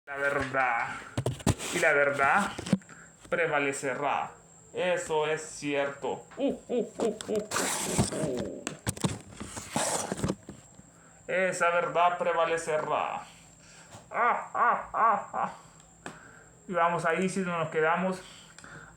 La verdad. Y la verdad prevalecerá. Eso es cierto. Esa verdad prevalecerá. Y vamos ahí si nos quedamos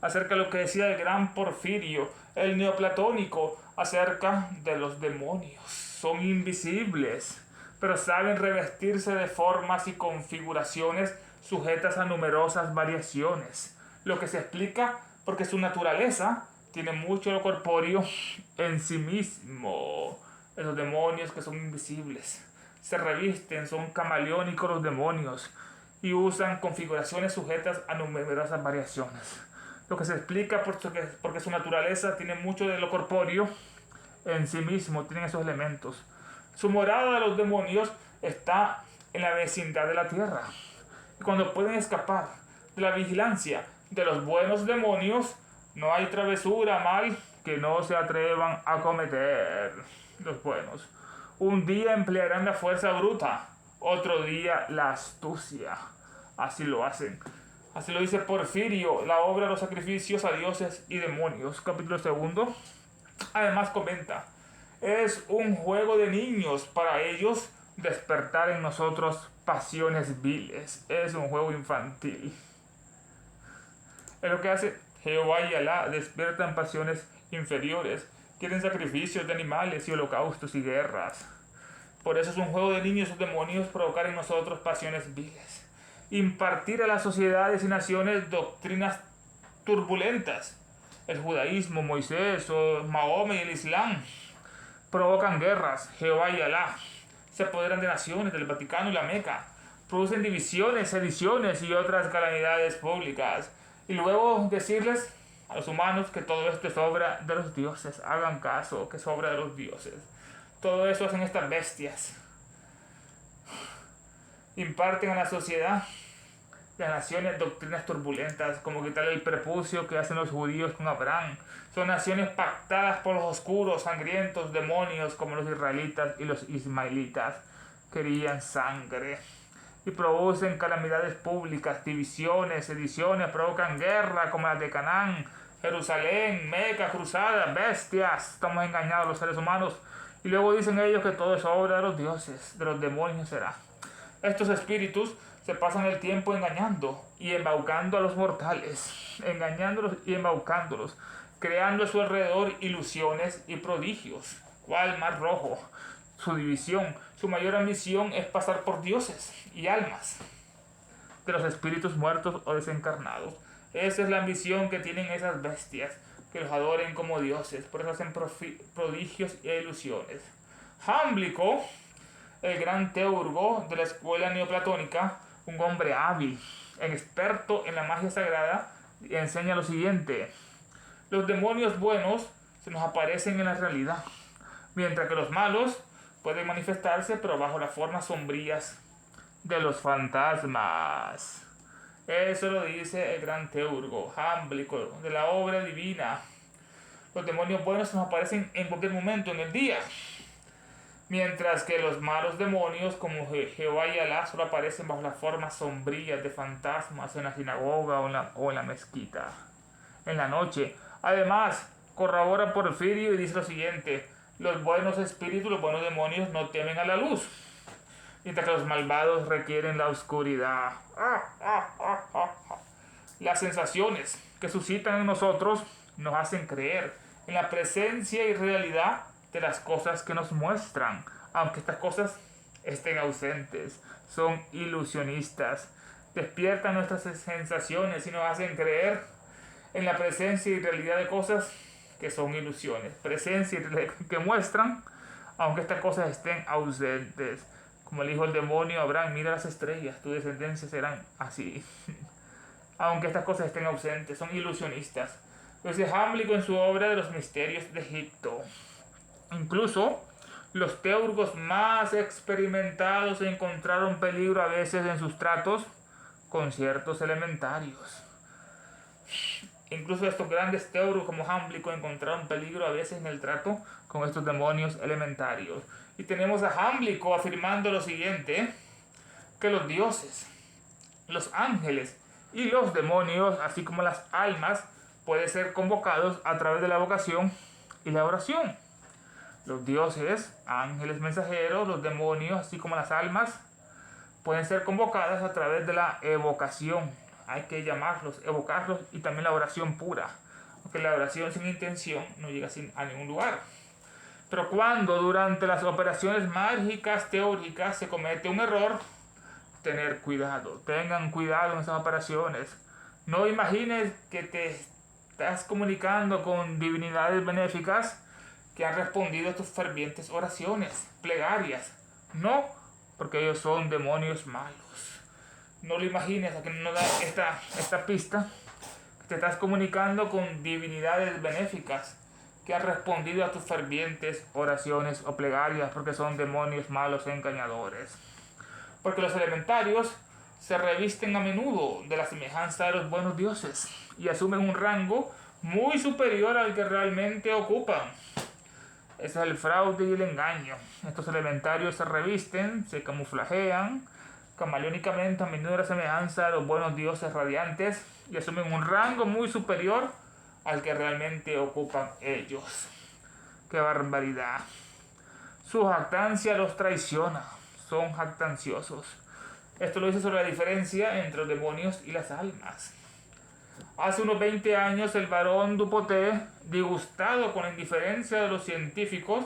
acerca de lo que decía el gran Porfirio, el neoplatónico, acerca de los demonios. Son invisibles, pero saben revestirse de formas y configuraciones sujetas a numerosas variaciones, lo que se explica porque su naturaleza tiene mucho lo corpóreo en sí mismo. Esos demonios que son invisibles se revisten, son camaleónicos los demonios y usan configuraciones sujetas a numerosas variaciones. Lo que se explica porque su naturaleza tiene mucho de lo corpóreo en sí mismo, tienen esos elementos. Su morada de los demonios está en la vecindad de la tierra. Y cuando pueden escapar de la vigilancia de los buenos demonios, no hay travesura mal que no se atrevan a cometer los buenos. Un día emplearán la fuerza bruta, otro día la astucia. Así lo hacen. Así lo dice Porfirio, la obra de los sacrificios a dioses y demonios, capítulo segundo. Además comenta, es un juego de niños para ellos despertar en nosotros pasiones viles. Es un juego infantil. Es lo que hace Jehová y Alá, despiertan pasiones inferiores, quieren sacrificios de animales y holocaustos y guerras. Por eso es un juego de niños esos demonios provocar en nosotros pasiones viles. Impartir a las sociedades y naciones doctrinas turbulentas. El judaísmo, Moisés, o Mahoma y el Islam provocan guerras, Jehová y Alá. Se apoderan de naciones, del Vaticano y la Meca. Producen divisiones, sediciones y otras calamidades públicas. Y luego decirles a los humanos que todo esto es obra de los dioses. Hagan caso, que es obra de los dioses. Todo eso hacen estas bestias. Imparten a la sociedad y a las naciones doctrinas turbulentas, como quitarle el prepucio que hacen los judíos con Abraham. Son naciones pactadas por los oscuros, sangrientos demonios, como los israelitas y los ismaelitas. Querían sangre. Y producen calamidades públicas, divisiones, sediciones, provocan guerra, como las de Canaán, Jerusalén, Meca, cruzadas, bestias. Estamos engañados los seres humanos. Y luego dicen ellos que todo es obra de los dioses, de los demonios será. Estos espíritus se pasan el tiempo engañando y embaucando a los mortales, engañándolos y embaucándolos, creando a su alrededor ilusiones y prodigios. ¿Cuál mar rojo? Su división, su mayor ambición es pasar por dioses y almas de los espíritus muertos o desencarnados. Esa es la ambición que tienen esas bestias, que los adoren como dioses, por eso hacen prodigios e ilusiones. Jámblico, el gran teurgo de la escuela neoplatónica, un hombre hábil, experto en la magia sagrada, enseña lo siguiente: los demonios buenos se nos aparecen en la realidad, mientras que los malos pueden manifestarse pero bajo las formas sombrías de los fantasmas. Eso lo dice el gran teurgo, Jámblico, de la obra divina. Los demonios buenos se nos aparecen en cualquier momento en el día, mientras que los malos demonios como Jehová y Alá solo aparecen bajo las formas sombrías de fantasmas en la sinagoga o en la mezquita, en la noche. Además, corrobora Porfirio y dice lo siguiente: los buenos espíritus, los buenos demonios no temen a la luz, mientras que los malvados requieren la oscuridad. Las sensaciones que suscitan en nosotros nos hacen creer en la presencia y realidad de las cosas que nos muestran, aunque estas cosas estén ausentes. Son ilusionistas, despiertan nuestras sensaciones y nos hacen creer en la presencia y realidad de cosas que son ilusiones, presencia y realidad que muestran, aunque estas cosas estén ausentes. Como le dijo el demonio a Abraham: mira las estrellas, tu descendencia serán así. Aunque estas cosas estén ausentes, son ilusionistas. Lo dice Jámblico en su obra de los misterios de Egipto. Incluso los teurgos más experimentados encontraron peligro a veces en sus tratos con ciertos elementarios. Incluso estos grandes teurgos como Jámblico encontraron peligro a veces en el trato con estos demonios elementarios. Y tenemos a Jámblico afirmando lo siguiente: que los dioses Los ángeles y los demonios, así como las almas, pueden ser convocados a través de la vocación y la oración. Los dioses, ángeles mensajeros, los demonios, así como las almas, pueden ser convocadas a través de la evocación. Hay que llamarlos, evocarlos, y también la oración pura. Porque la oración sin intención no llega a ningún lugar. Pero cuando durante las operaciones mágicas teóricas se comete un error, tener cuidado. Tengan cuidado en esas operaciones. No imagines que te estás comunicando con divinidades benéficas que han respondido a tus fervientes oraciones, plegarias. No, porque ellos son demonios malos. No lo imagines, a que no da esta pista. Te estás comunicando con divinidades benéficas que han respondido a tus fervientes oraciones o plegarias, porque son demonios malos e engañadores. Porque los elementarios se revisten a menudo de la semejanza de los buenos dioses y asumen un rango muy superior al que realmente ocupan. Ese es el fraude y el engaño. Estos elementarios se revisten, se camuflajean camaleónicamente a menudo de la semejanza de los buenos dioses radiantes y asumen un rango muy superior al que realmente ocupan ellos. ¡Qué barbaridad! Su jactancia los traiciona. Son jactanciosos. Esto lo dice sobre la diferencia entre los demonios y las almas. Hace unos 20 años el barón Dupotet, disgustado con la indiferencia de los científicos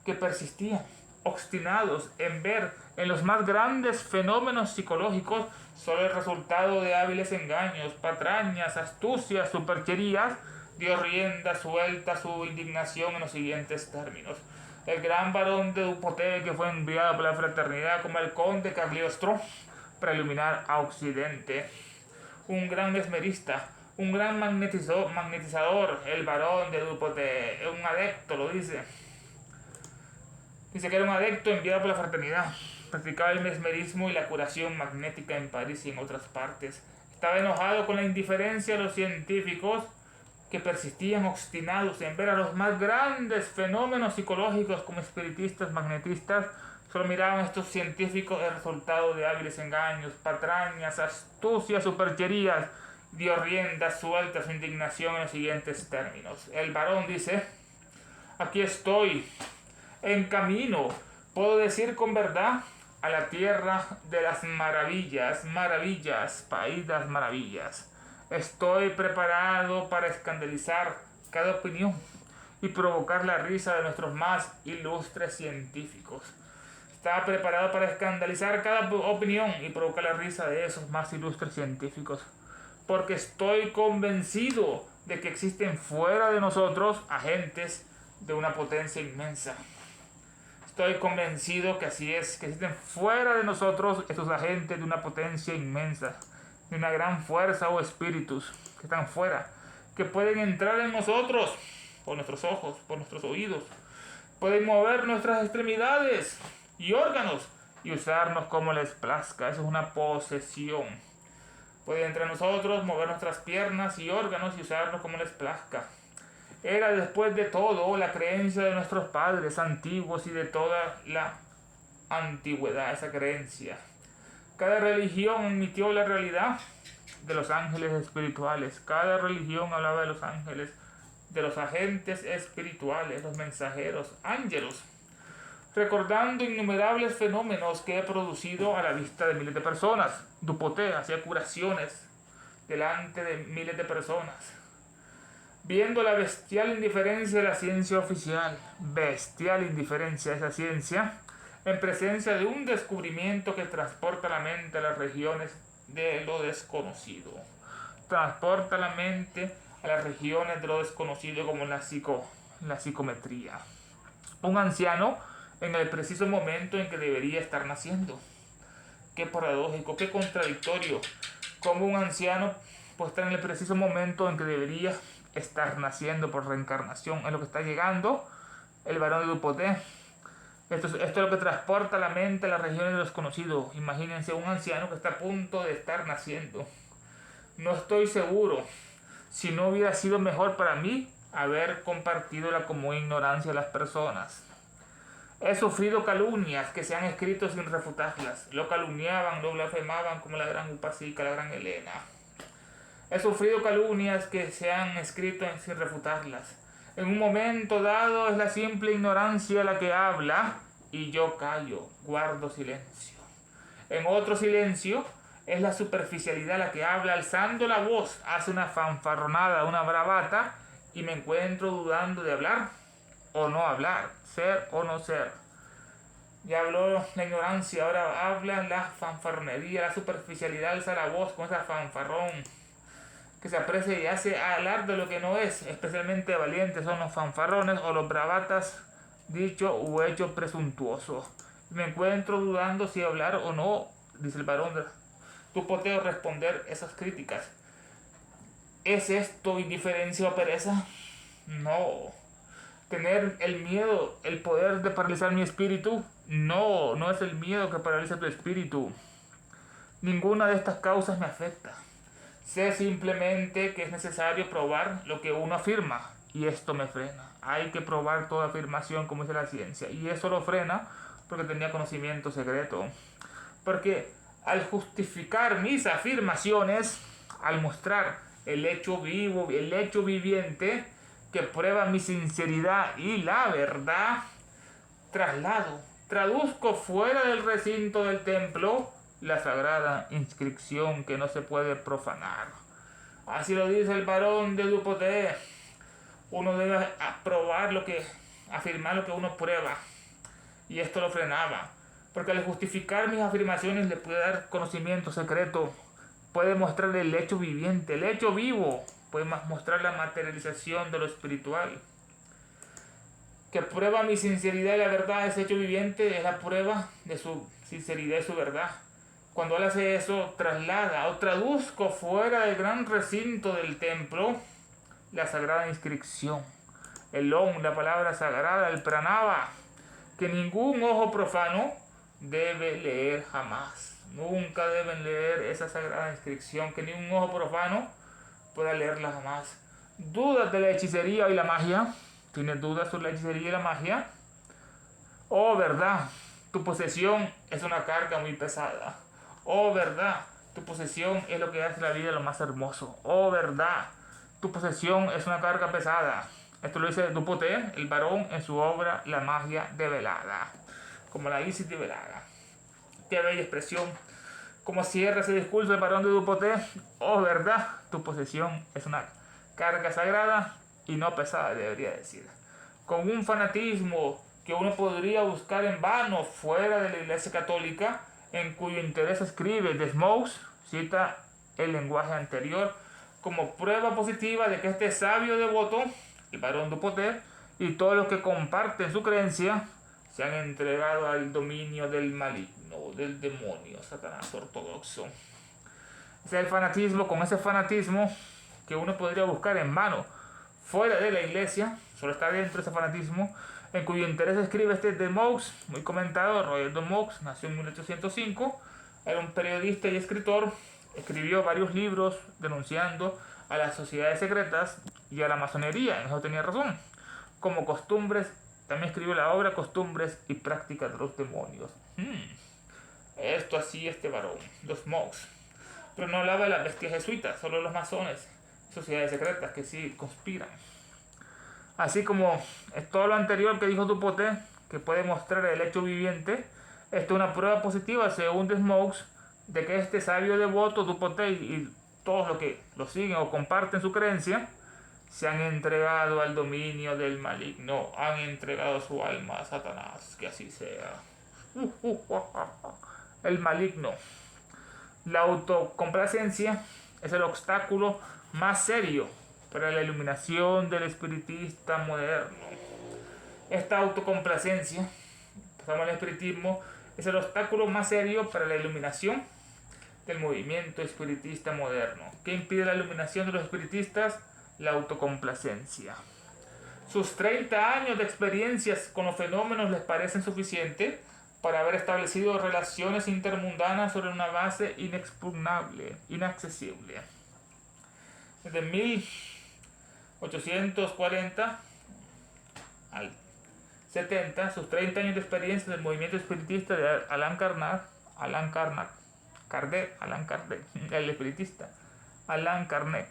que persistían obstinados en ver en los más grandes fenómenos psicológicos solo el resultado de hábiles engaños, patrañas, astucias, supercherías, dio rienda suelta a su indignación en los siguientes términos. El gran barón de Dupotet, que fue enviado por la fraternidad como el conde Cagliostro para iluminar a Occidente, un gran mesmerista, un gran magnetizador, el barón de Dupotet, un adepto, lo dice. Dice que era un adepto enviado por la fraternidad. Practicaba el mesmerismo y la curación magnética en París y en otras partes. Estaba enojado con la indiferencia de los científicos que persistían obstinados en ver a los más grandes fenómenos psicológicos como espiritistas, magnetistas. Solo miraban estos científicos el resultado de hábiles engaños, patrañas, astucias, supercherías. Dio rienda suelta a su indignación en los siguientes términos. El varón dice: aquí estoy, en camino, puedo decir con verdad, a la tierra de las maravillas, país de las maravillas. Estoy preparado para escandalizar cada opinión y provocar la risa de nuestros más ilustres científicos. Está preparado para escandalizar cada opinión y provocar la risa de esos más ilustres científicos. Porque estoy convencido de que existen fuera de nosotros agentes de una potencia inmensa. Estoy convencido que así es, que existen fuera de nosotros estos agentes de una potencia inmensa, de una gran fuerza o espíritus que están fuera, que pueden entrar en nosotros por nuestros ojos, por nuestros oídos, pueden mover nuestras extremidades y órganos y usarnos como les plazca. Eso es una posesión. Pueden entrar en nosotros, mover nuestras piernas y órganos y usarnos como les plazca. Era después de todo la creencia de nuestros padres antiguos y de toda la antigüedad, esa creencia. Cada religión emitió la realidad de los ángeles espirituales. Cada religión hablaba de los ángeles, de los agentes espirituales, los mensajeros, ángelos, recordando innumerables fenómenos que he producido a la vista de miles de personas. Dupotet hacía curaciones delante de miles de personas. Viendo la bestial indiferencia de la ciencia oficial, bestial indiferencia de esa ciencia, en presencia de un descubrimiento que transporta la mente a las regiones de lo desconocido. Transporta la mente a las regiones de lo desconocido como la psicometría. Un anciano en el preciso momento en que debería estar naciendo. Qué paradójico, qué contradictorio. Como un anciano puede estar en el preciso momento en que debería estar naciendo por reencarnación. Es lo que está llegando el barón de Dupotet. Esto es lo que transporta la mente a las regiones de lo desconocido. Imagínense un anciano que está a punto de estar naciendo. No estoy seguro si no hubiera sido mejor para mí haber compartido la común ignorancia de las personas. He sufrido calumnias que se han escrito sin refutarlas. Lo calumniaban, lo blasfemaban como la gran Upasika, la gran Helena. He sufrido calumnias que se han escrito sin refutarlas. En un momento dado es la simple ignorancia la que habla y yo callo, guardo silencio. En otro silencio es la superficialidad la que habla alzando la voz, hace una fanfarronada, una bravata y me encuentro dudando de hablar o no hablar, ser o no ser. Ya habló la ignorancia, ahora habla la fanfarronería, la superficialidad, alza la voz con esa fanfarrón que se aprecia y hace hablar de lo que no es. Especialmente valientes son los fanfarrones o los bravatas, dicho u hecho presuntuoso. Me encuentro dudando si hablar o no, dice el varón de Dupoteo, responder esas críticas. ¿Es esto indiferencia o pereza? No. ¿Tener el miedo, el poder de paralizar mi espíritu? No, no es el miedo que paraliza tu espíritu. Ninguna de estas causas me afecta. Sé simplemente que es necesario probar lo que uno afirma y esto me frena. Hay que probar toda afirmación, como dice la ciencia, y eso lo frena porque tenía conocimiento secreto. Porque al justificar mis afirmaciones, al mostrar el hecho vivo, el hecho viviente que prueba mi sinceridad y la verdad, traduzco fuera del recinto del templo la sagrada inscripción que no se puede profanar. Así lo dice el varón de Dupoteo. Uno debe afirmar lo que uno prueba. Y esto lo frenaba. Porque al justificar mis afirmaciones le puede dar conocimiento secreto. Puede mostrar el hecho viviente, el hecho vivo. Puede mostrar la materialización de lo espiritual. Que prueba mi sinceridad y la verdad, ese hecho viviente es la prueba de su sinceridad y su verdad. Cuando él hace eso, traslada o traduzco fuera del gran recinto del templo la sagrada inscripción, el Om, la palabra sagrada, el Pranava, que ningún ojo profano debe leer jamás. Nunca deben leer esa sagrada inscripción, que ningún ojo profano pueda leerla jamás. ¿Dudas de la hechicería y la magia? ¿Tienes dudas sobre la hechicería y la magia? Oh, verdad, tu posesión es una carga muy pesada. Oh, verdad, tu posesión es lo que hace la vida lo más hermoso. Oh, verdad, tu posesión es una carga pesada. Esto lo dice Dupoteo, el varón, en su obra La magia develada, como la Isis develada. Qué bella expresión. Como cierra ese discurso el varón de Dupoteo. Oh, verdad, tu posesión es una carga sagrada y no pesada, debería decir. Con un fanatismo que uno podría buscar en vano fuera de la Iglesia Católica, en cuyo interés escribe Desmous, cita el lenguaje anterior, como prueba positiva de que este sabio devoto, el varón Dupoteo, y todos los que comparten su creencia, se han entregado al dominio del maligno, del demonio, Satanás ortodoxo. Ese es el fanatismo, con ese fanatismo que uno podría buscar en vano fuera de la iglesia, solo está dentro de ese fanatismo, en cuyo interés escribe este Desmous, muy comentado. Roger Desmous nació en 1805, era un periodista y escritor, escribió varios libros denunciando a las sociedades secretas y a la masonería, en eso tenía razón, como costumbres. También escribió la obra Costumbres y Prácticas de los Demonios. Esto así este varón, los monks. Pero no hablaba de las bestias jesuitas, solo los masones, sociedades secretas que sí conspiran. Así como es todo lo anterior que dijo Dupoteo, que puede mostrar el hecho viviente, esto es una prueba positiva, según Desmous, de que este sabio devoto Dupoteo y todos los que lo siguen o comparten su creencia, se han entregado al dominio del maligno, han entregado su alma a Satanás, que así sea. El maligno. La autocomplacencia es el obstáculo más serio para la iluminación del espiritista moderno. Esta autocomplacencia, pasamos al espiritismo, es el obstáculo más serio para la iluminación del movimiento espiritista moderno. ¿Qué impide la iluminación de los espiritistas? La autocomplacencia. Sus 30 años de experiencias con los fenómenos les parecen suficientes para haber establecido relaciones intermundanas sobre una base inexpugnable, inaccesible. Desde 1840 al 70, sus 30 años de experiencia en el movimiento espiritista de Allan Kardec, el espiritista, Allan Kardec.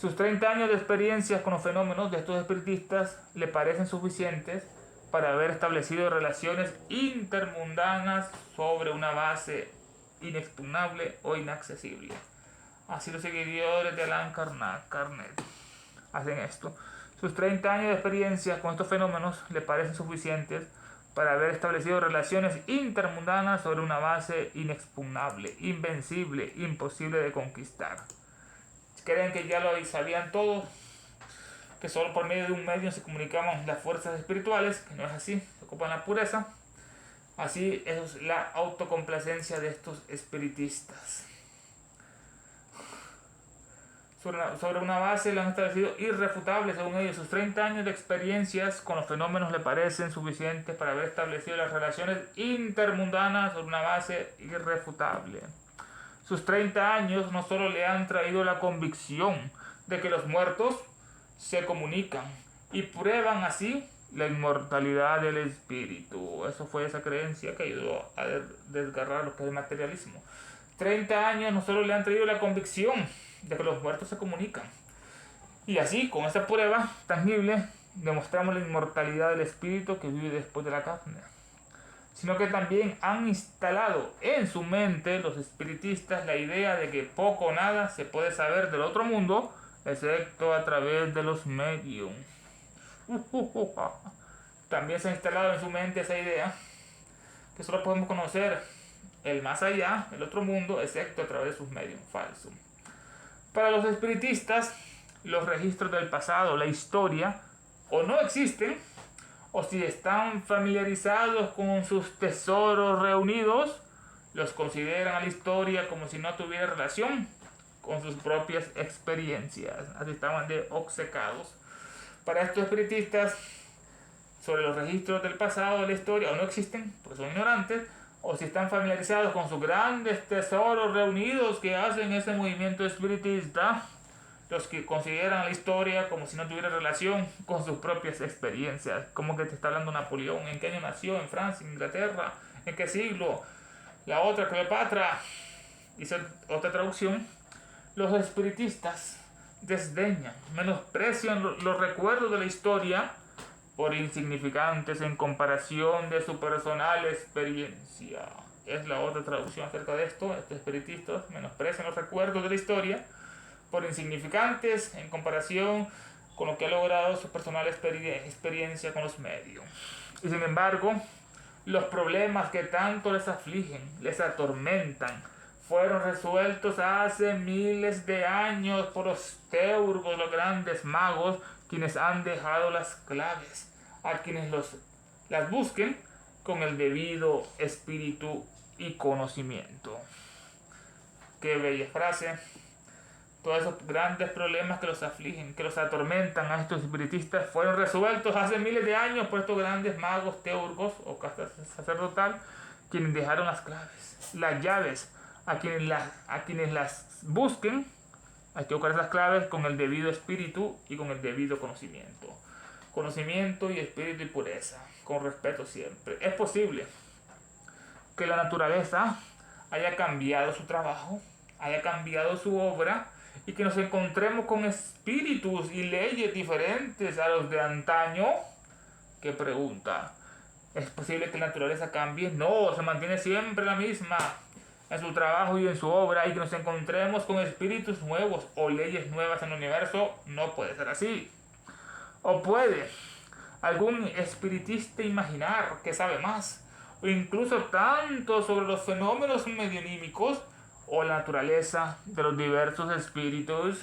Sus 30 años de experiencias con los fenómenos de estos espiritistas le parecen suficientes para haber establecido relaciones intermundanas sobre una base inexpugnable o inaccesible. Así los seguidores de Allan Kardec hacen esto. Sus 30 años de experiencia con estos fenómenos le parecen suficientes para haber establecido relaciones intermundanas sobre una base inexpugnable, invencible, imposible de conquistar. Creen que ya lo sabían todos, que solo por medio de un medio se comunicaban las fuerzas espirituales, que no es así, se ocupan la pureza. Así es la autocomplacencia de estos espiritistas. Sobre una base la han establecido irrefutable, según ellos. Sus 30 años de experiencias con los fenómenos le parecen suficientes para haber establecido las relaciones intermundanas sobre una base irrefutable. Sus 30 años no solo le han traído la convicción de que los muertos se comunican y prueban así la inmortalidad del espíritu. Eso fue esa creencia que ayudó a desgarrar lo que es el materialismo. 30 años no solo le han traído la convicción de que los muertos se comunican. Y así, con esta prueba tangible, demostramos la inmortalidad del espíritu que vive después de la carne. Sino que también han instalado en su mente los espiritistas la idea de que poco o nada se puede saber del otro mundo, excepto a través de los medios. También se ha instalado en su mente esa idea que solo podemos conocer el más allá, el otro mundo, excepto a través de sus medios. Falso. Para los espiritistas, los registros del pasado, la historia, o no existen, o si están familiarizados con sus tesoros reunidos, los consideran a la historia como si no tuviera relación con sus propias experiencias. Así estaban de obcecados. Para estos espiritistas, sobre los registros del pasado de la historia, o no existen, porque son ignorantes, o si están familiarizados con sus grandes tesoros reunidos que hacen ese movimiento espiritista, los que consideran la historia como si no tuviera relación con sus propias experiencias. Como que te está hablando Napoleón, en qué año nació, en Francia, en Inglaterra, en qué siglo, la otra Cleopatra. Dice otra traducción: los espiritistas desdeñan, menosprecian los recuerdos de la historia por insignificantes en comparación de su personal experiencia. Es la otra traducción acerca de esto. Estos espiritistas menosprecian los recuerdos de la historia por insignificantes en comparación con lo que ha logrado su personal experiencia con los medios. Y sin embargo, los problemas que tanto les afligen, les atormentan, fueron resueltos hace miles de años por los teurgos, los grandes magos, quienes han dejado las claves a quienes las busquen con el debido espíritu y conocimiento. Qué bella frase. Todos esos grandes problemas que los afligen, que los atormentan a estos espiritistas, fueron resueltos hace miles de años por estos grandes magos, teurgos o casta sacerdotal, quienes dejaron las claves, las llaves, a quienes las busquen. Hay que buscar esas claves con el debido espíritu y con el debido conocimiento. Conocimiento y espíritu y pureza, con respeto siempre. Es posible que la naturaleza haya cambiado su trabajo, haya cambiado su obra, y que nos encontremos con espíritus y leyes diferentes a los de antaño. ¿Qué pregunta? ¿Es posible que la naturaleza cambie? No, se mantiene siempre la misma en su trabajo y en su obra, y que nos encontremos con espíritus nuevos o leyes nuevas en el universo. No puede ser así. ¿O puede algún espiritista imaginar que sabe más, o incluso tanto, sobre los fenómenos medionímicos o la naturaleza de los diversos espíritus,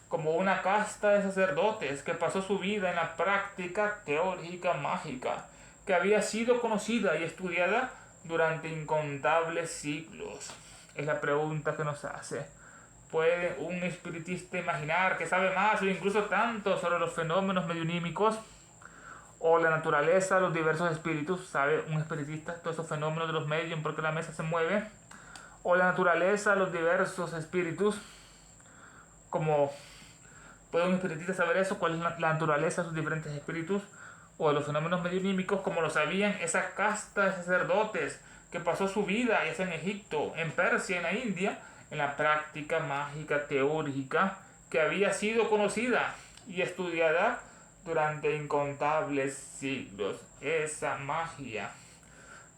como una casta de sacerdotes que pasó su vida en la práctica teológica mágica, que había sido conocida y estudiada durante incontables siglos? Es la pregunta que nos hace. ¿Puede un espiritista imaginar que sabe más o incluso tanto sobre los fenómenos medionímicos o la naturaleza de los diversos espíritus? ¿Sabe un espiritista todos esos fenómenos de los medios, por qué la mesa se mueve? ¿O la naturaleza de los diversos espíritus? ¿Cómo puede un espiritista saber eso? ¿Cuál es la naturaleza de sus diferentes espíritus? o de los fenómenos medionímicos como lo sabían esa casta de sacerdotes que pasó su vida, ya sea en Egipto, en Persia, en la India, en la práctica mágica teúrgica que había sido conocida y estudiada durante incontables siglos. Esa magia.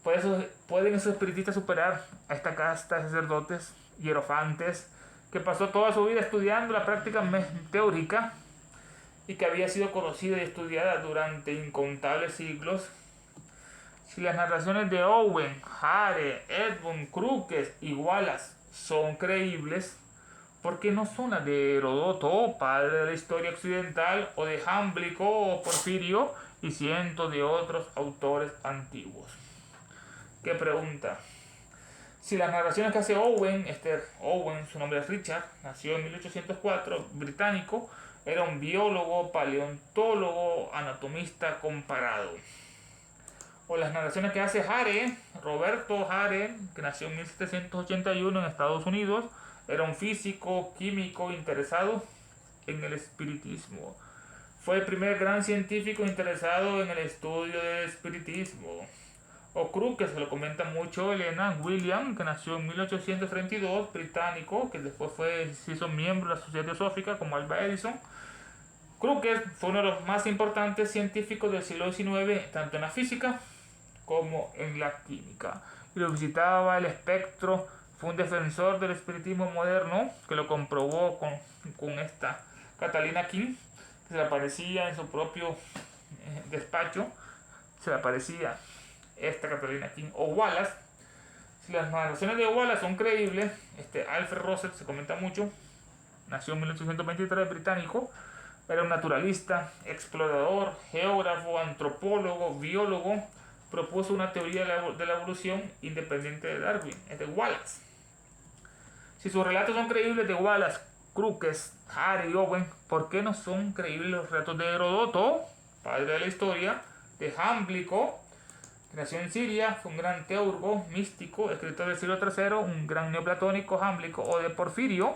Por eso pueden esos espiritistas superar a esta casta de sacerdotes hierofantes que pasó toda su vida estudiando la práctica teúrica y que había sido conocida y estudiada durante incontables siglos. Si las narraciones de Owen, Hare, Edmund, Crookes y Wallace son creíbles, ¿por qué no son las de Heródoto, padre de la historia occidental, o de Jámblico o Porfirio y cientos de otros autores antiguos? ¿Qué pregunta? Si las narraciones que hace Owen, Owen, su nombre es Richard, nació en 1804, británico, era un biólogo, paleontólogo, anatomista comparado. O las narraciones que hace Hare, Roberto Hare, que nació en 1781 en Estados Unidos, era un físico, químico interesado en el espiritismo. Fue el primer gran científico interesado en el estudio del espiritismo. O Crookes, que se lo comenta mucho Elena William, que nació en 1832, británico, que después se hizo miembro de la Sociedad Teosófica como Alba Edison. Crookes fue uno de los más importantes científicos del siglo XIX, tanto en la física como en la química. Y lo visitaba el espectro, fue un defensor del espiritismo moderno, que lo comprobó con esta Catalina King, que se le aparecía en su propio despacho, se le aparecía esta Catalina King o Wallace. Si las narraciones de Wallace son creíbles, Alfred Russell se comenta mucho, nació en 1823, británico, era un naturalista, explorador, geógrafo, antropólogo, biólogo, propuso una teoría de la evolución independiente de Darwin, es de Wallace. Si sus relatos son creíbles de Wallace, Crookes, Hare y Owen, ¿por qué no son creíbles los relatos de Heródoto, padre de la historia, de Jámblico, que nació en Siria, fue un gran teurgo, místico, escritor del siglo III, un gran neoplatónico, Jámblico, o de Porfirio,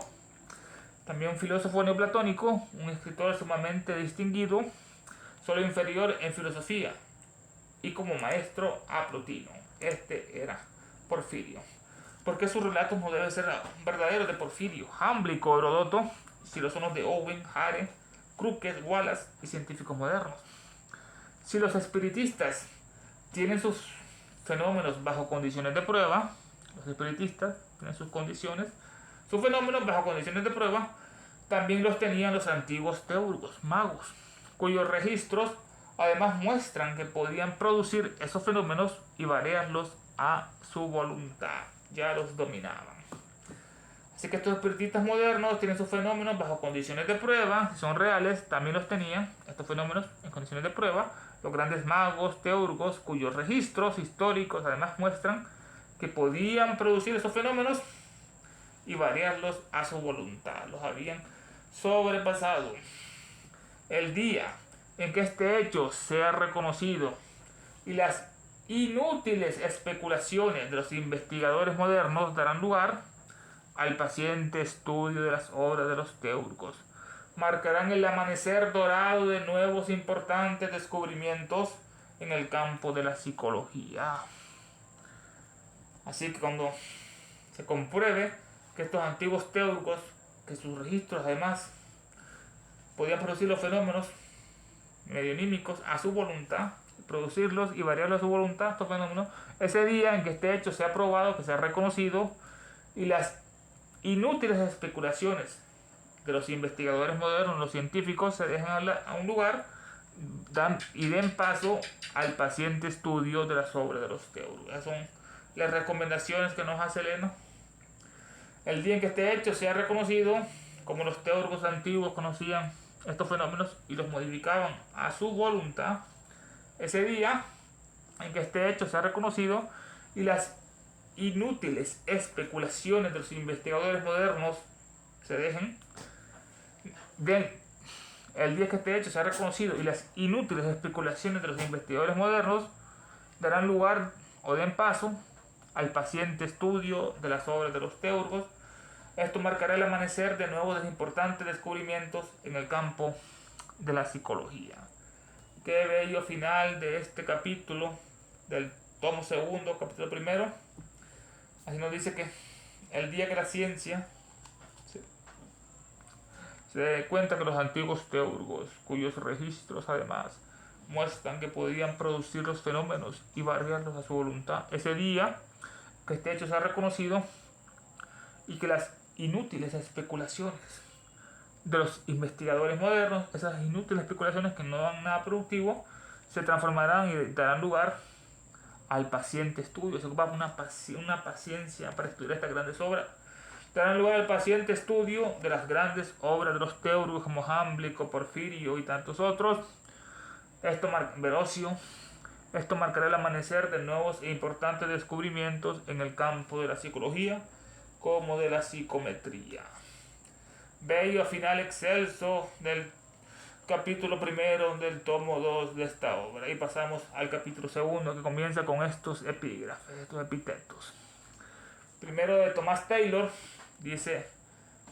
también un filósofo neoplatónico, un escritor sumamente distinguido, solo inferior en filosofía, y como maestro a Plotino. Era Porfirio. ¿Por qué sus relatos no deben ser verdaderos de Porfirio, Jámblico, Heródoto, si lo son los de Owen, Hare, Crookes, Wallace y científicos modernos? Si los espiritistas tienen sus fenómenos bajo condiciones de prueba, los espiritistas tienen sus condiciones, sus fenómenos bajo condiciones de prueba, también los tenían los antiguos teurgos, magos, cuyos registros además muestran que podían producir esos fenómenos y variarlos a su voluntad, ya los dominaban. Así que estos espiritistas modernos tienen sus fenómenos bajo condiciones de prueba, si son reales, también los tenían, estos fenómenos en condiciones de prueba, los grandes magos, teurgos, cuyos registros históricos además muestran que podían producir esos fenómenos y variarlos a su voluntad, los habían sobrepasado. El día en que este hecho sea reconocido y las inútiles especulaciones de los investigadores modernos darán lugar al paciente estudio de las obras de los teurgos, marcarán el amanecer dorado de nuevos importantes descubrimientos en el campo de la psicología. Así que cuando se compruebe que estos antiguos teurgos, que sus registros además podían producir los fenómenos medionímicos a su voluntad, producirlos y variarlos a su voluntad, estos fenómenos, ese día en que este hecho sea probado, que sea reconocido, y las inútiles especulaciones de los investigadores modernos, los científicos, se dejan a un lugar y den paso al paciente estudio de las obras de los teurgos. Esas son las recomendaciones que nos hace Leno. El día en que este hecho sea reconocido, como los teurgos antiguos conocían estos fenómenos y los modificaban a su voluntad, ese día en que este hecho sea reconocido y las inútiles especulaciones de los investigadores modernos se dejen, el día que este hecho sea reconocido y las inútiles especulaciones de los investigadores modernos darán lugar o den paso al paciente estudio de las obras de los teurgos, esto marcará el amanecer de nuevos importantes descubrimientos en el campo de la psicología. Qué bello final de este capítulo, del tomo segundo, capítulo primero. Así nos dice que el día que la ciencia se dé cuenta que los antiguos teurgos, cuyos registros además muestran que podían producir los fenómenos y variarlos a su voluntad, ese día que este hecho se ha reconocido y que las inútiles especulaciones de los investigadores modernos, esas inútiles especulaciones que no dan nada productivo, se transformarán y darán lugar al paciente estudio. Se ocupa una paciencia para estudiar estas grandes obras. Darán lugar al paciente estudio de las grandes obras de los teólogos como Jámblico, Porfirio y tantos otros. Esto marcará el amanecer de nuevos e importantes descubrimientos en el campo de la psicología como de la psicometría. Bello final excelso del capítulo primero del tomo 2 de esta obra. Y pasamos al capítulo segundo, que comienza con estos epígrafes, estos epítetos. Primero de Thomas Taylor, dice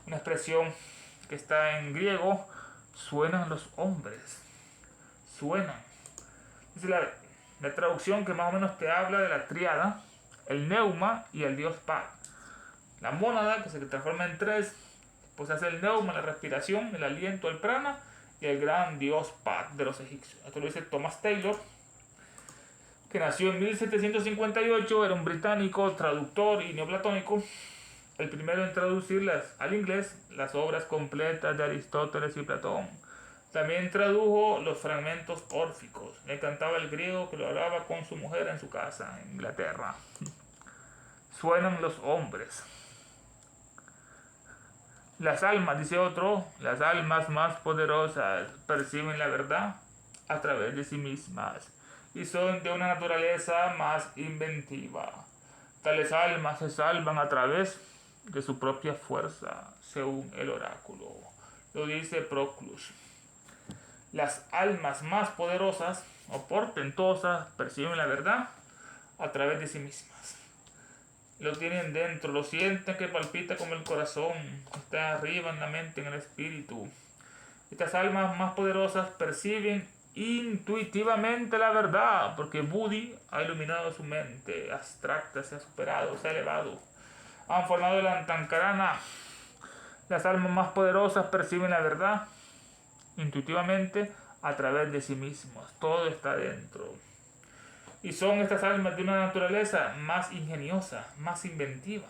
una expresión que está en griego: suenan los hombres. Suenan. Dice la traducción que más o menos te habla de la tríada, el neuma y el dios Pat. La mónada, que se transforma en tres, pues hace el neuma, la respiración, el aliento, el prana, y el gran dios Pat de los egipcios. Esto lo dice Thomas Taylor, que nació en 1758, era un británico, traductor y neoplatónico, el primero en traducir al inglés las obras completas de Aristóteles y Platón. También tradujo los fragmentos órficos. Le cantaba el griego, que lo hablaba con su mujer en su casa, en Inglaterra. Suenan los hombres. Las almas, dice otro, las almas más poderosas perciben la verdad a través de sí mismas y son de una naturaleza más inventiva. Tales almas se salvan a través de su propia fuerza, según el oráculo. Lo dice Proclus. Las almas más poderosas o portentosas perciben la verdad a través de sí mismas. Lo tienen dentro, lo sienten que palpita como el corazón, está arriba en la mente, en el espíritu. Estas almas más poderosas perciben intuitivamente la verdad, porque Buddhi ha iluminado su mente abstracta, se ha superado, se ha elevado. Han formado el Antankarana. Las almas más poderosas perciben la verdad intuitivamente a través de sí mismos. Todo está dentro. Y son estas almas de una naturaleza más ingeniosa, más inventiva.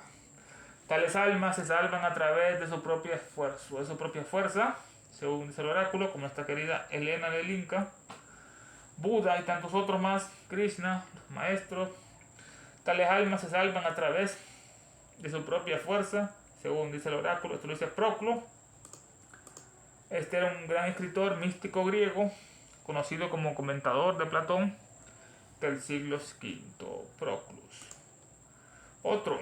Tales almas se salvan a través de su propio esfuerzo, de su propia fuerza, según dice el oráculo, como esta querida Helena del Inca, Buda y tantos otros más, Krishna, los maestros. Tales almas se salvan a través de su propia fuerza, según dice el oráculo. Esto lo dice Proclo. Este era un gran escritor místico griego, conocido como comentador de Platón del siglo V, Proclus. Otro,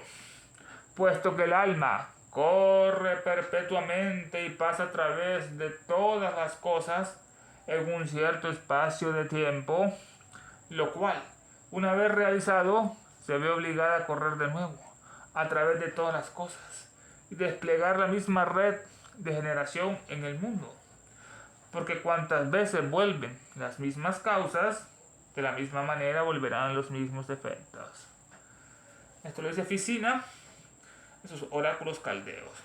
puesto que el alma corre perpetuamente y pasa a través de todas las cosas en un cierto espacio de tiempo, lo cual, una vez realizado, se ve obligada a correr de nuevo a través de todas las cosas y desplegar la misma red de generación en el mundo, porque cuantas veces vuelven las mismas causas, de la misma manera volverán los mismos efectos. Esto lo dice Ficina en sus oráculos caldeos.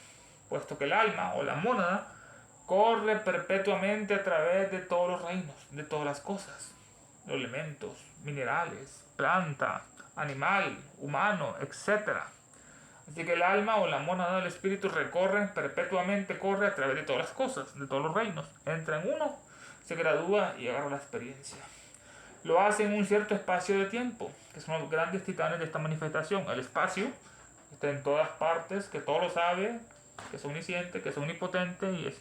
Puesto que el alma o la mónada corre perpetuamente a través de todos los reinos, de todas las cosas, los elementos, minerales, planta, animal, humano, etc. Así que el alma o la mónada del espíritu perpetuamente corre a través de todas las cosas, de todos los reinos. Entra en uno, se gradúa y agarra la experiencia. Lo hace en un cierto espacio de tiempo, que son los grandes titanes de esta manifestación. El espacio está en todas partes, que todo lo sabe, que es omnisciente, que es omnipotente y es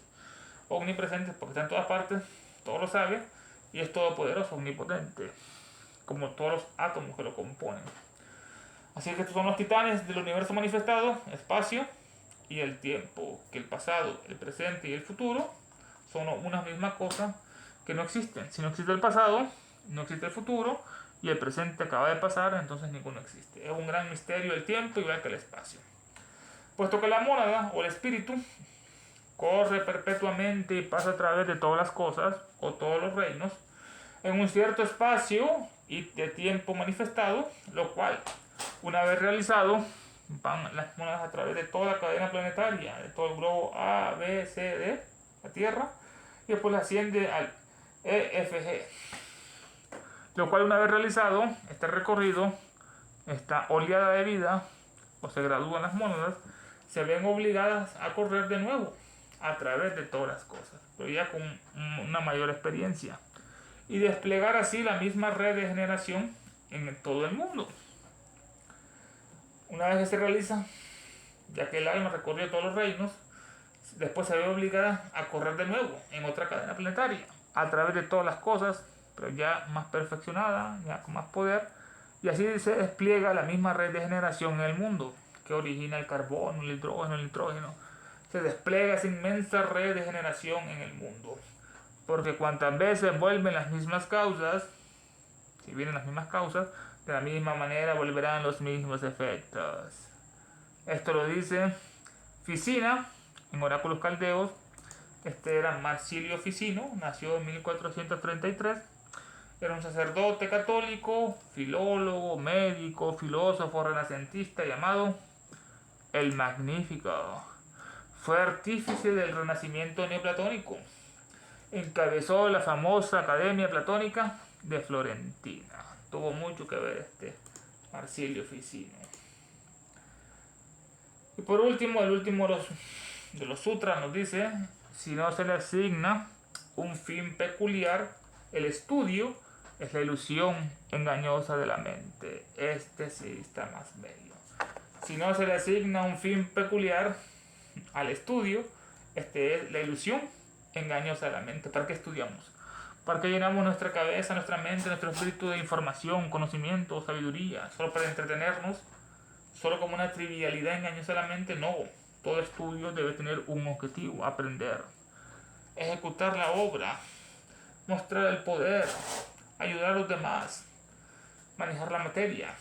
omnipresente, porque está en todas partes, todo lo sabe y es todopoderoso, omnipotente, como todos los átomos que lo componen. Así que estos son los titanes del universo manifestado, espacio y el tiempo, que el pasado, el presente y el futuro son una misma cosa que no existen. Si no existe el pasado, no existe el futuro, y el presente acaba de pasar, entonces ninguno existe. Es un gran misterio el tiempo igual que el espacio. Puesto que la mónada o el espíritu corre perpetuamente y pasa a través de todas las cosas o todos los reinos, en un cierto espacio y de tiempo manifestado, lo cual, una vez realizado, van las monedas a través de toda la cadena planetaria, de todo el globo A, B, C, D, la Tierra, y después asciende al EFG, lo cual, una vez realizado este recorrido, esta oleada de vida, o se gradúan las monedas, se ven obligadas a correr de nuevo a través de todas las cosas, pero ya con una mayor experiencia, y desplegar así la misma red de generación en todo el mundo. Una vez que se realiza, ya que el alma recorrió todos los reinos, después se ve obligada a correr de nuevo en otra cadena planetaria, a través de todas las cosas, pero ya más perfeccionada, ya con más poder, y así se despliega la misma red de generación en el mundo, que origina el carbono, el hidrógeno, el nitrógeno. Se despliega esa inmensa red de generación en el mundo, porque cuantas veces vuelven las mismas causas, si vienen las mismas causas, de la misma manera volverán los mismos efectos. Esto lo dice Ficina en Oráculos Caldeos. Este era Marsilio Ficino, nació en 1433. Era un sacerdote católico, filólogo, médico, filósofo renacentista llamado el Magnífico. Fue artífice del renacimiento neoplatónico. Encabezó la famosa Academia Platónica de Florentina. Tuvo mucho que ver este Marsilio Ficino. Y por último, el último de los sutras nos dice: si no se le asigna un fin peculiar, el estudio es la ilusión engañosa de la mente. Este sí está más bello. Si no se le asigna un fin peculiar al estudio, este es la ilusión engañosa de la mente. ¿Para qué estudiamos? ¿Para qué llenamos nuestra cabeza, nuestra mente, nuestro espíritu de información, conocimiento, sabiduría? ¿Solo para entretenernos? ¿Solo como una trivialidad engañosa de la mente? No. Todo estudio debe tener un objetivo: aprender, ejecutar la obra, mostrar el poder, ayudar a los demás, manejar la materia.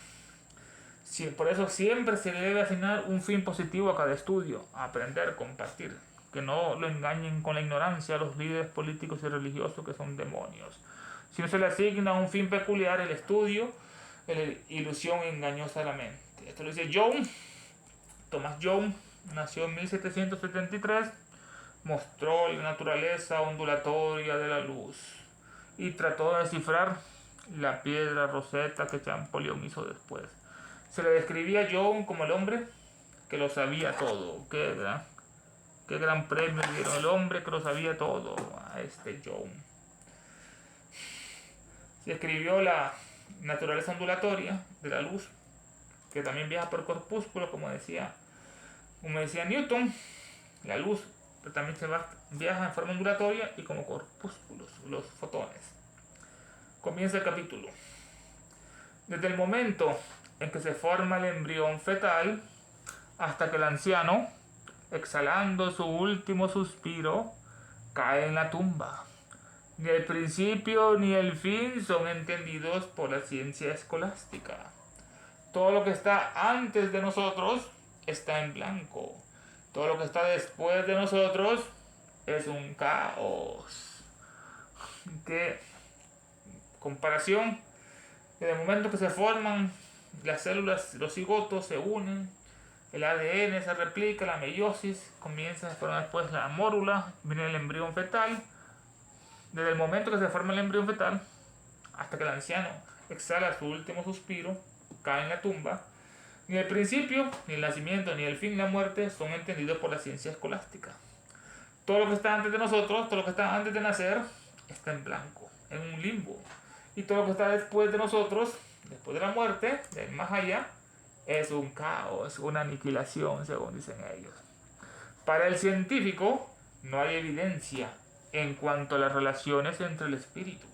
Sí, por eso siempre se le debe asignar un fin positivo a cada estudio: aprender, compartir. Que no lo engañen con la ignorancia a los líderes políticos y religiosos, que son demonios. Si no se le asigna un fin peculiar, el estudio es la ilusión engañosa de la mente. Esto lo dice Young. Thomas Young nació en 1773, mostró la naturaleza ondulatoria de la luz y trató de descifrar la piedra Rosetta que Champollion hizo después. Se le describía a Young como el hombre que lo sabía todo. Qué gran premio le dieron: el hombre que lo sabía todo a este Young. Se escribió la naturaleza ondulatoria de la luz, que también viaja por corpúsculos, como decía Newton. La luz, pero también viaja en forma ondulatoria y como corpúsculos, los fotones. Comienza el capítulo. Desde el momento en que se forma el embrión fetal hasta que el anciano, exhalando su último suspiro, cae en la tumba, ni el principio ni el fin son entendidos por la ciencia escolástica. Todo lo que está antes de nosotros está en blanco. Todo lo que está después de nosotros es un caos. ¿Qué comparación? Desde el momento que se forman las células, los cigotos se unen, el ADN se replica, la meiosis comienza, se forma después la mórula, viene el embrión fetal. Desde el momento que se forma el embrión fetal hasta que el anciano exhala su último suspiro, cae en la tumba, ni el principio, ni el nacimiento, ni el fin, la muerte son entendidos por la ciencia escolástica. Todo lo que está antes de nosotros, todo lo que está antes de nacer, está en blanco, en un limbo. Y todo lo que está después de nosotros, después de la muerte, del más allá, es un caos, una aniquilación, según dicen ellos. Para el científico, no hay evidencia en cuanto a las relaciones entre el espíritu,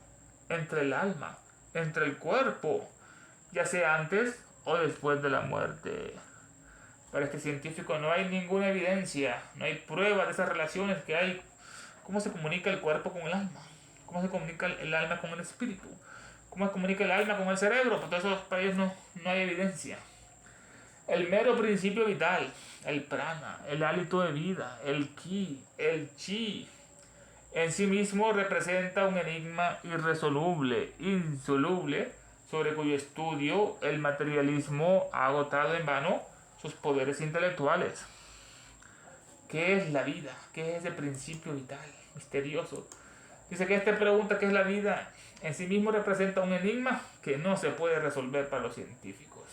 entre el alma, entre el cuerpo, ya sea antes o después de la muerte. Para este científico no hay ninguna evidencia, no hay prueba de esas relaciones que hay. ¿Cómo se comunica el cuerpo con el alma? ¿Cómo se comunica el alma con el espíritu? ¿Cómo se comunica el alma con el cerebro? Por eso para ellos no hay evidencia. El mero principio vital, el prana, el hálito de vida, el ki, el chi, en sí mismo representa un enigma insoluble, sobre cuyo estudio el materialismo ha agotado en vano sus poderes intelectuales. ¿Qué es la vida? ¿Qué es ese principio vital, misterioso? Dice que esta pregunta, ¿qué es la vida?, en sí mismo representa un enigma que no se puede resolver para los científicos,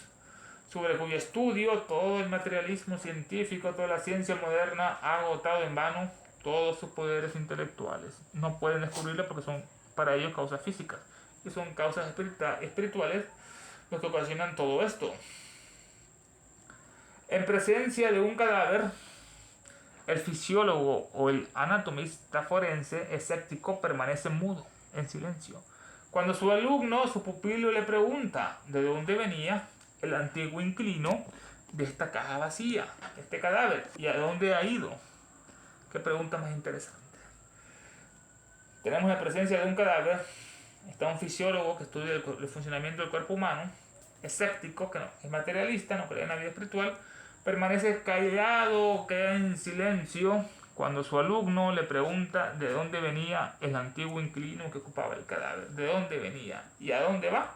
sobre cuyo estudio todo el materialismo científico, toda la ciencia moderna ha agotado en vano todos sus poderes intelectuales. No pueden descubrirlo porque son para ellos causas físicas y son causas espirituales los que ocasionan todo esto. En presencia de un cadáver, el fisiólogo o el anatomista forense escéptico permanece mudo, en silencio. Cuando su alumno, su pupilo, le pregunta de dónde venía el antiguo inquilino de esta caja vacía, este cadáver, y a dónde ha ido. Qué pregunta más interesante. Tenemos la presencia de un cadáver, está un fisiólogo que estudia el funcionamiento del cuerpo humano, escéptico, que no, es materialista, no cree en la vida espiritual, permanece callado, queda en silencio cuando su alumno le pregunta de dónde venía el antiguo inquilino que ocupaba el cadáver, de dónde venía y a dónde va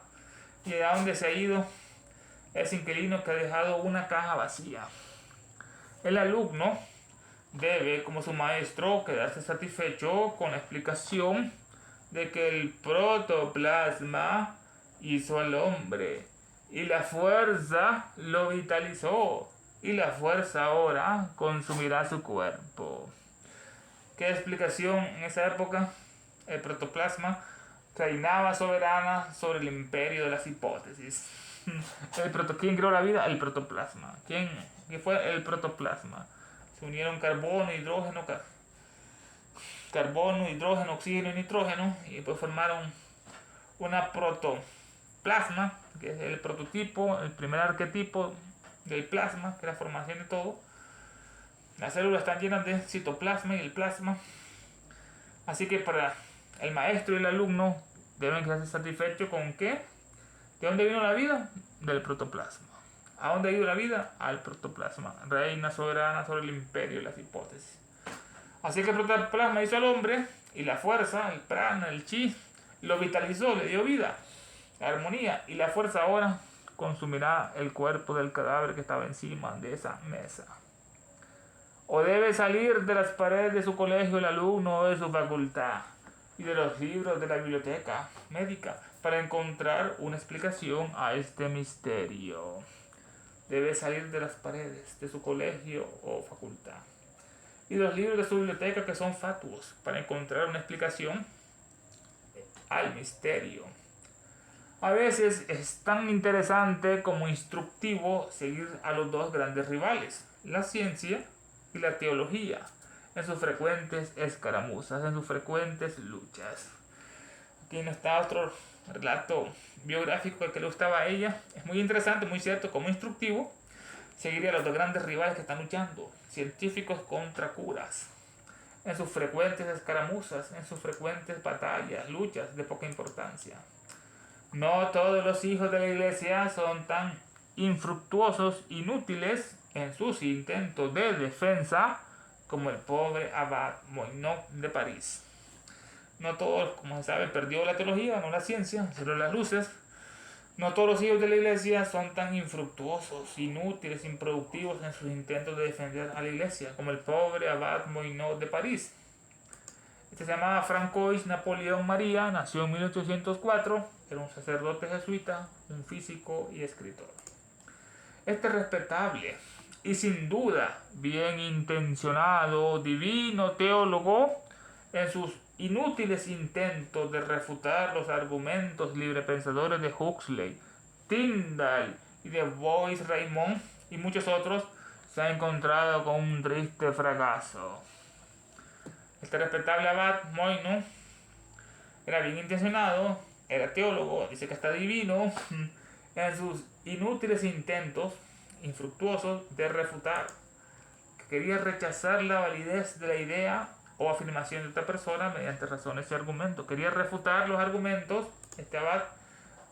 y a dónde se ha ido ese inquilino que ha dejado una caja vacía. El alumno debe, como su maestro, quedarse satisfecho con la explicación de que el protoplasma hizo al hombre y la fuerza lo vitalizó y la fuerza ahora consumirá su cuerpo. ¿Qué explicación en esa época? El protoplasma reinaba soberana sobre el imperio de las hipótesis. ¿Quién creó la vida? El protoplasma. ¿Quién fue el protoplasma? Se unieron carbono, hidrógeno, oxígeno y nitrógeno y pues formaron una protoplasma, que es el prototipo, el primer arquetipo del plasma, que es la formación de todo. Las células están llenas de citoplasma y el plasma. Así que para el maestro y el alumno deben quedarse satisfechos con ¿qué? ¿De dónde vino la vida? Del protoplasma. ¿A dónde ha ido la vida? Al protoplasma. Reina soberana sobre el imperio de las hipótesis. Así que el protoplasma hizo al hombre y la fuerza, el prana, el chi, lo vitalizó, le dio vida, la armonía, y la fuerza ahora consumirá el cuerpo del cadáver que estaba encima de esa mesa. O debe salir de las paredes de su colegio el alumno o de su facultad y de los libros de la biblioteca médica para encontrar una explicación a este misterio. Debe salir de las paredes de su colegio o facultad y de los libros de su biblioteca, que son fatuos, para encontrar una explicación al misterio. A veces es tan interesante como instructivo seguir a los dos grandes rivales, la ciencia y la teología, en sus frecuentes escaramuzas, en sus frecuentes luchas. Aquí no está otro relato biográfico que le gustaba a ella. Es muy interesante, muy cierto, como instructivo seguiría a los dos grandes rivales que están luchando, científicos contra curas, en sus frecuentes escaramuzas, en sus frecuentes batallas, luchas de poca importancia. No todos los hijos de la iglesia son tan infructuosos, inútiles en sus intentos de defensa como el pobre abad Moinot de París. No todos, como se sabe, perdió la teología, no la ciencia, solo las luces. No todos los hijos de la iglesia son tan infructuosos, inútiles, improductivos en sus intentos de defender a la iglesia, como el pobre abad Moinot de París. Este se llamaba Francois Napoleón María, nació en 1804, era un sacerdote jesuita, un físico y escritor. Este respetable y sin duda bien intencionado divino teólogo, en sus inútiles intentos de refutar los argumentos librepensadores de Huxley, Tyndall y de Boyce Raymond y muchos otros, se ha encontrado con un triste fracaso. Este respetable abad Moinot era bien intencionado, era teólogo, dice que está divino, en sus inútiles intentos infructuosos de refutar, que quería rechazar la validez de la idea o afirmación de otra persona mediante razones y argumentos. Quería refutar los argumentos, este abad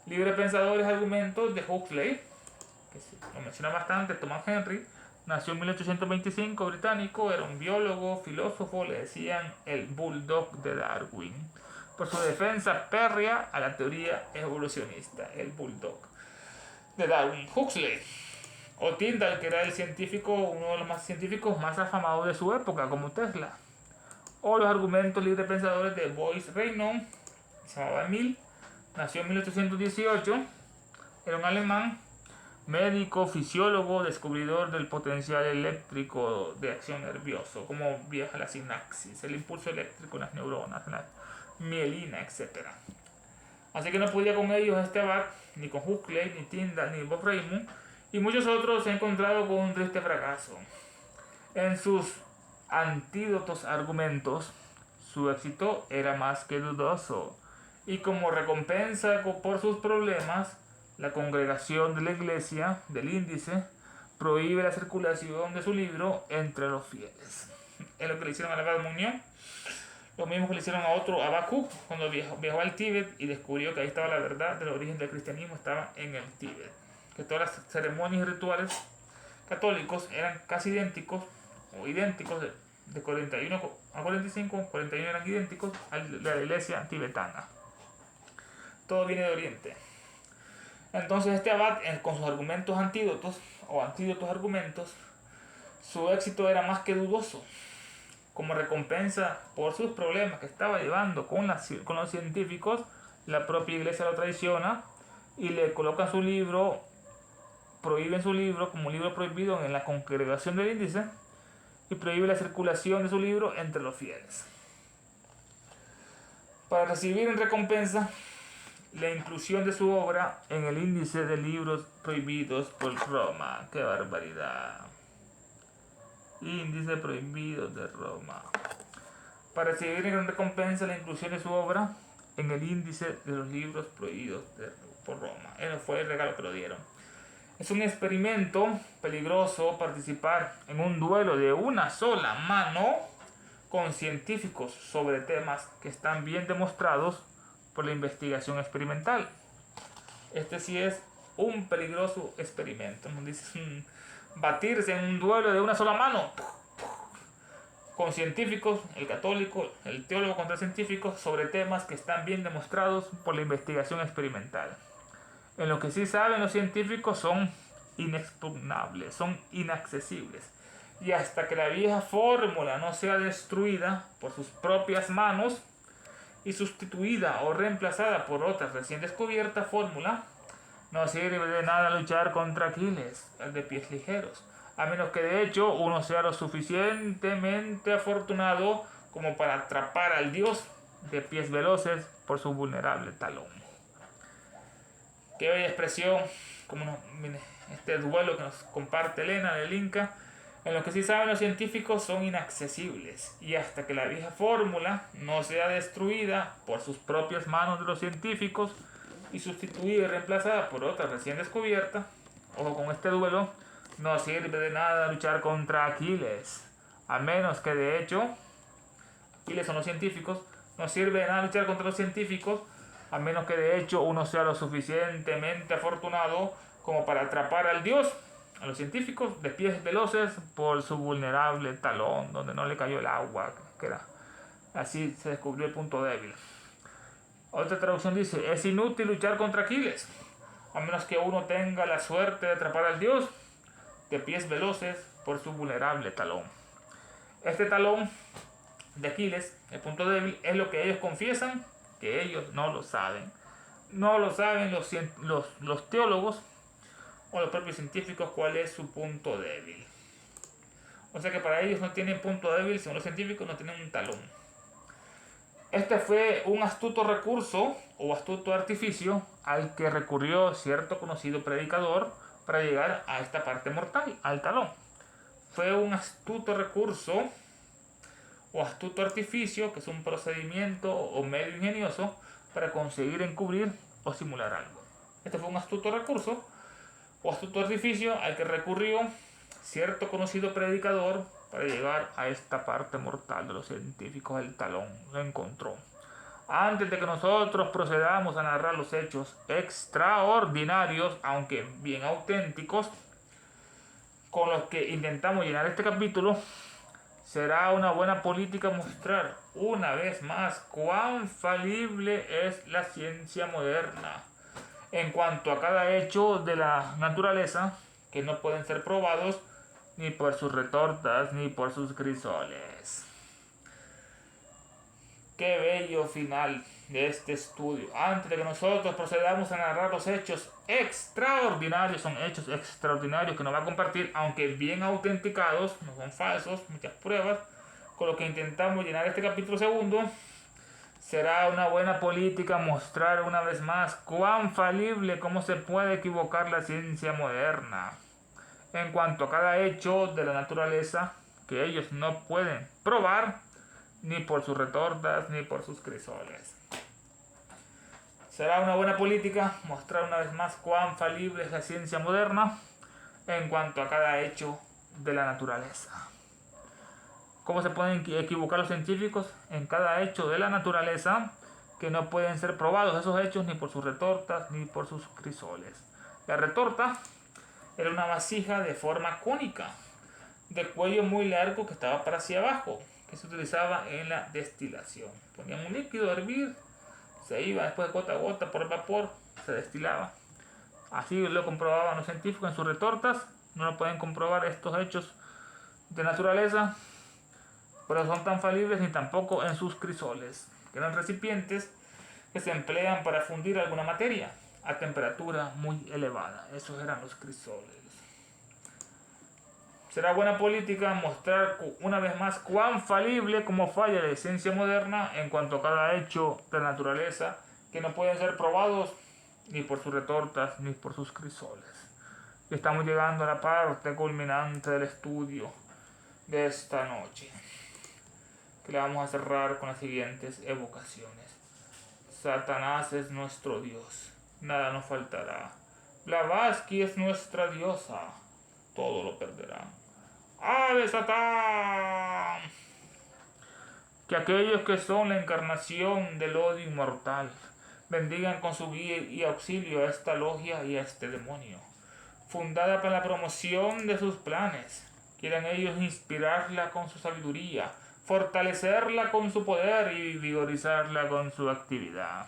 libre pensadores argumentos de Huxley, que se lo menciona bastante, Thomas Henry, nació en 1825, británico, era un biólogo, filósofo, le decían el Bulldog de Darwin, por su defensa férrea a la teoría evolucionista, el Bulldog de Darwin. Huxley o Tyndall, que era el científico, uno de los más científicos más afamados de su época, como Tesla, o los argumentos librepensadores de Boyce Reynon, se llamaba Emil, nació en 1818, era un alemán, médico, fisiólogo, descubridor del potencial eléctrico de acción nervioso, cómo viaja la sinapsis, el impulso eléctrico en las neuronas, en la mielina, etc. Así que no podía con ellos este abad, ni con Huxley, ni Tyndall, ni Bob Raymond, y muchos otros se han encontrado con un triste fracaso. En sus antídotos argumentos, su éxito era más que dudoso, y como recompensa por sus problemas, la congregación de la iglesia, del índice, prohíbe la circulación de su libro entre los fieles. Es lo que le hicieron a Abad Muñoz, lo mismo que le hicieron a otro, a Bakú, cuando viajó al Tíbet y descubrió que ahí estaba la verdad del origen del cristianismo, estaba en el Tíbet. Que todas las ceremonias y rituales católicos eran casi idénticos, o idénticos de 41 a 45, 41 eran idénticos a la iglesia tibetana. Todo viene de Oriente. Entonces este abad, con sus argumentos antídotos, o antídotos argumentos, su éxito era más que dudoso. Como recompensa por sus problemas que estaba llevando con los científicos, la propia iglesia lo traiciona y le colocan su libro, prohíben su libro como libro prohibido en la congregación del índice y prohíbe la circulación de su libro entre los fieles. Para recibir en recompensa la inclusión de su obra en el índice de libros prohibidos por Roma. ¡Qué barbaridad! Índice prohibido de Roma. Para recibir en recompensa la inclusión de su obra en el índice de los libros prohibidos por Roma. Ese fue el regalo que lo dieron. Es un experimento peligroso participar en un duelo de una sola mano con científicos sobre temas que están bien demostrados por la investigación experimental. Este sí es un peligroso experimento. Dicen batirse en un duelo de una sola mano con científicos, el católico, el teólogo contra científicos, sobre temas que están bien demostrados por la investigación experimental. En lo que sí saben los científicos son inexpugnables, son inaccesibles. Y hasta que la vieja fórmula no sea destruida por sus propias manos y sustituida o reemplazada por otra recién descubierta fórmula, no sirve de nada luchar contra Aquiles, el de pies ligeros, a menos que de hecho uno sea lo suficientemente afortunado como para atrapar al dios de pies veloces por su vulnerable talón. Qué bella expresión, como este duelo que nos comparte Elena del Inca. En lo que sí saben los científicos son inaccesibles, y hasta que la vieja fórmula no sea destruida por sus propias manos de los científicos y sustituida y reemplazada por otra recién descubierta, ojo con este duelo, no sirve de nada luchar contra Aquiles, a menos que de hecho, Aquiles son los científicos, no sirve de nada luchar contra los científicos, a menos que de hecho uno sea lo suficientemente afortunado como para atrapar al dios, a los científicos, de pies veloces por su vulnerable talón, donde no le cayó el agua, que era así se descubrió el punto débil. Otra traducción dice, es inútil luchar contra Aquiles, a menos que uno tenga la suerte de atrapar al dios de pies veloces por su vulnerable talón. Este talón de Aquiles, el punto débil, es lo que ellos confiesan que ellos no lo saben. No lo saben los teólogos o los propios científicos cuál es su punto débil. O sea que para ellos no tienen punto débil, según los científicos no tienen un talón. Este fue un astuto recurso o astuto artificio al que recurrió cierto conocido predicador para llegar a esta parte mortal, al talón. Fue un astuto recurso o astuto artificio, que es un procedimiento o medio ingenioso para conseguir encubrir o simular algo. Este fue un astuto recurso o astuto artificio al que recurrió cierto conocido predicador para llegar a esta parte mortal de los científicos, el talón. Lo encontró. Antes de que nosotros procedamos a narrar los hechos extraordinarios, aunque bien auténticos, con los que intentamos llenar este capítulo, será una buena política mostrar una vez más cuán falible es la ciencia moderna en cuanto a cada hecho de la naturaleza que no pueden ser probados ni por sus retortas ni por sus crisoles. Qué bello final de este estudio. Antes de que nosotros procedamos a narrar los hechos extraordinarios, son hechos extraordinarios que nos va a compartir, aunque bien autenticados, no son falsos, muchas pruebas, con lo que intentamos llenar este capítulo segundo. Será una buena política mostrar una vez más cuán falible, cómo se puede equivocar la ciencia moderna en cuanto a cada hecho de la naturaleza que ellos no pueden probar ni por sus retortas ni por sus crisoles. Será una buena política mostrar una vez más cuán falible es la ciencia moderna en cuanto a cada hecho de la naturaleza. ¿Cómo se pueden equivocar los científicos en cada hecho de la naturaleza que no pueden ser probados esos hechos ni por sus retortas ni por sus crisoles? La retorta era una vasija de forma cónica, de cuello muy largo que estaba para hacia abajo, que se utilizaba en la destilación. Ponían un líquido a hervir, se iba después gota a gota por vapor, se destilaba. Así lo comprobaban los científicos en sus retortas. No lo pueden comprobar estos hechos de naturaleza, pero son tan falibles ni tampoco en sus crisoles, que eran recipientes que se emplean para fundir alguna materia a temperatura muy elevada. Esos eran los crisoles. Será buena política mostrar una vez más cuán falible como falla la ciencia moderna en cuanto a cada hecho de la naturaleza que no pueden ser probados ni por sus retortas ni por sus crisoles. Y estamos llegando a la parte culminante del estudio de esta noche, que le vamos a cerrar con las siguientes evocaciones. Satanás es nuestro Dios, nada nos faltará. Blavatsky es nuestra diosa, todo lo perderá. ¡Ave Satán! Que aquellos que son la encarnación del odio inmortal bendigan con su guía y auxilio a esta logia y a este demonio, fundada para la promoción de sus planes. Quieran ellos inspirarla con su sabiduría, fortalecerla con su poder y vigorizarla con su actividad.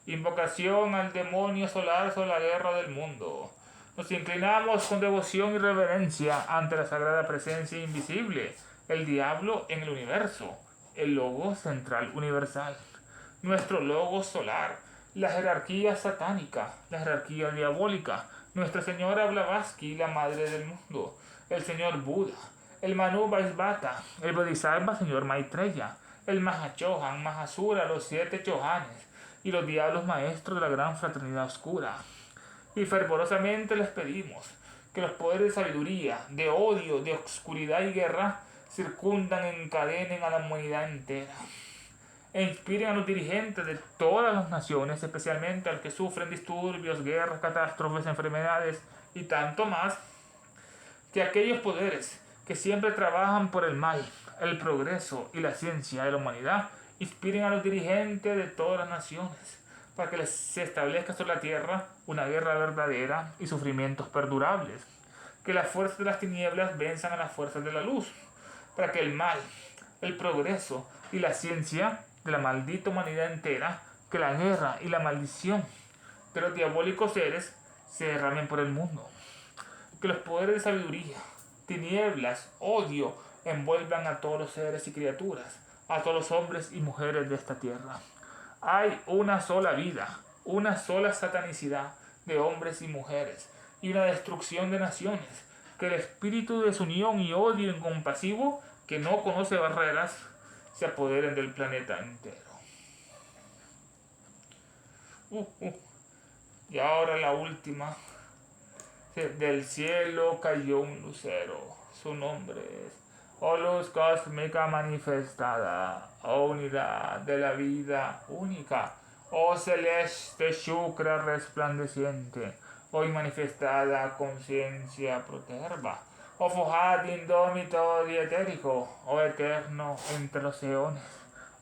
Invocación al demonio solar sobre la guerra del mundo. Nos inclinamos con devoción y reverencia ante la sagrada presencia invisible, el diablo en el universo, el logo central universal, nuestro logo solar, la jerarquía satánica, la jerarquía diabólica, Nuestra Señora Blavatsky, la madre del mundo, el señor Buda, el Manu Vaisvata, el Bodhisattva señor Maitreya, el Mahachohan, Mahasura, los 7 Chohanes y los diablos maestros de la gran fraternidad oscura. Y fervorosamente les pedimos que los poderes de sabiduría, de odio, de oscuridad y guerra circundan, encadenen a la humanidad entera e inspiren a los dirigentes de todas las naciones, especialmente a los que sufren disturbios, guerras, catástrofes, enfermedades y tanto más, que aquellos poderes que siempre trabajan por el mal, el progreso y la ciencia de la humanidad inspiren a los dirigentes de todas las naciones para que se establezca sobre la tierra una guerra verdadera y sufrimientos perdurables, que las fuerzas de las tinieblas venzan a las fuerzas de la luz, para que el mal, el progreso y la ciencia de la maldita humanidad entera, que la guerra y la maldición de los diabólicos seres se derramen por el mundo, que los poderes de sabiduría, tinieblas, odio envuelvan a todos los seres y criaturas, a todos los hombres y mujeres de esta tierra. Hay una sola vida, una sola satanicidad de hombres y mujeres y una destrucción de naciones, que el espíritu de desunión y odio incompasivo que no conoce barreras se apoderen del planeta entero. Y ahora la última. Del cielo cayó un lucero. Su nombre es luz cósmica manifestada, unidad de la vida única, celeste Shukra resplandeciente, hoy manifestada conciencia proterva, Fujad indómito dietérico, eterno entre los eones,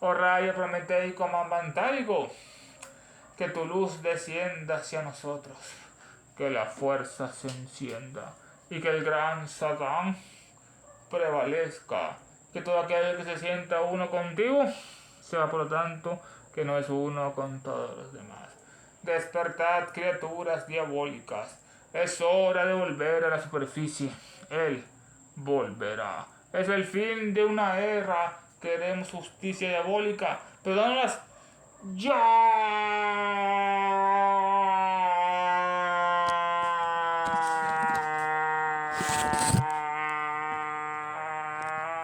rayo prometeico mambantárico, que tu luz descienda hacia nosotros, que la fuerza se encienda y que el gran Satán prevalezca. Que todo aquel que se sienta uno contigo, sea por lo tanto que no es uno con todos los demás. Despertad, criaturas diabólicas. Es hora de volver a la superficie. Él volverá. Es el fin de una era. Queremos justicia diabólica, pero dánoslas ya.